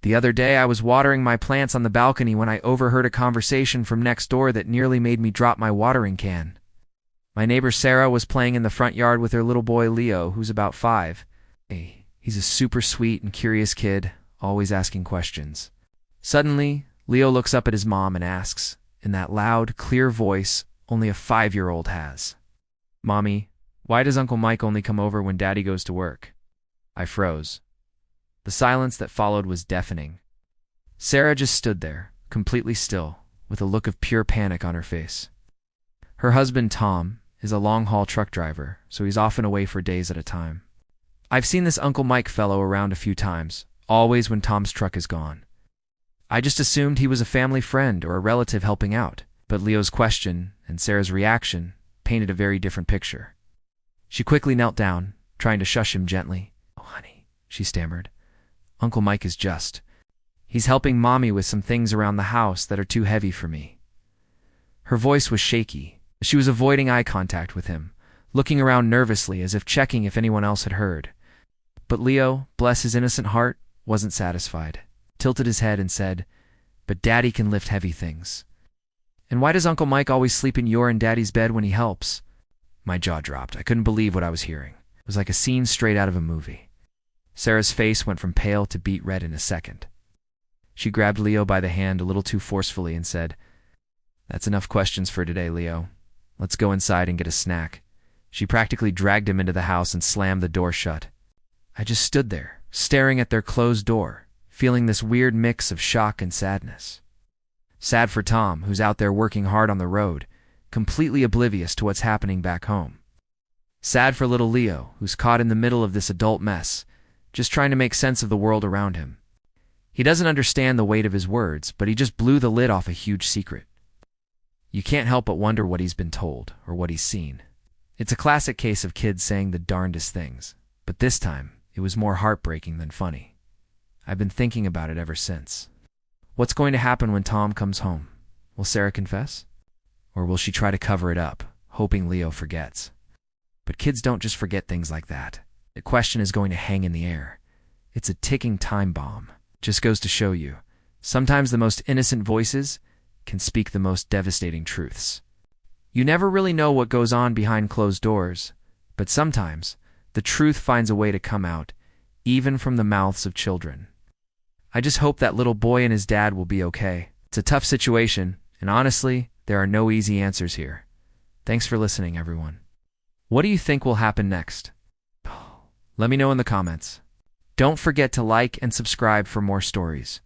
The other day I was watering my plants on the balcony when I overheard a conversation from next door that nearly made me drop my watering can. My neighbor Sarah was playing in the front yard with her little boy Leo, who's about 5. He's a super sweet and curious kid, always asking questions. Suddenly, Leo looks up at his mom and asks, in that loud, clear voice only a 5-year-old has, "Mommy, why does Uncle Mike only come over when Daddy goes to work?" I froze. The silence that followed was deafening. Sarah just stood there, completely still, with a look of pure panic on her face. Her husband, Tom, is a long-haul truck driver, so he's often away for days at a time. I've seen this Uncle Mike fellow around a few times, always when Tom's truck is gone. I just assumed he was a family friend or a relative helping out, but Leo's question and Sarah's reaction painted a very different picture. She quickly knelt down, trying to shush him gently. "Oh, honey," she stammered. "Uncle Mike is he's helping Mommy with some things around the house that are too heavy for me." Her voice was shaky. She was avoiding eye contact with him, looking around nervously as if checking if anyone else had heard. But Leo, bless his innocent heart, wasn't satisfied, tilted his head and said, "But Daddy can lift heavy things." "And why does Uncle Mike always sleep in your and Daddy's bed when he helps?" My jaw dropped. I couldn't believe what I was hearing. It was like a scene straight out of a movie. Sarah's face went from pale to beet red in a second. She grabbed Leo by the hand a little too forcefully and said, "That's enough questions for today, Leo. Let's go inside and get a snack." She practically dragged him into the house and slammed the door shut. I just stood there, staring at their closed door, feeling this weird mix of shock and sadness. Sad for Tom, who's out there working hard on the road, completely oblivious to what's happening back home. Sad for little Leo, who's caught in the middle of this adult mess, just trying to make sense of the world around him. He doesn't understand the weight of his words, but he just blew the lid off a huge secret. You can't help but wonder what he's been told, or what he's seen. It's a classic case of kids saying the darndest things, but this time, it was more heartbreaking than funny. I've been thinking about it ever since. What's going to happen when Tom comes home? Will Sarah confess? Or will she try to cover it up, hoping Leo forgets? But kids don't just forget things like that. The question is going to hang in the air. It's a ticking time bomb. Just goes to show you, sometimes the most innocent voices can speak the most devastating truths. You never really know what goes on behind closed doors, but sometimes the truth finds a way to come out, even from the mouths of children. I just hope that little boy and his dad will be okay. It's a tough situation, and honestly, there are no easy answers here. Thanks for listening, everyone. What do you think will happen next? Let me know in the comments. Don't forget to like and subscribe for more stories.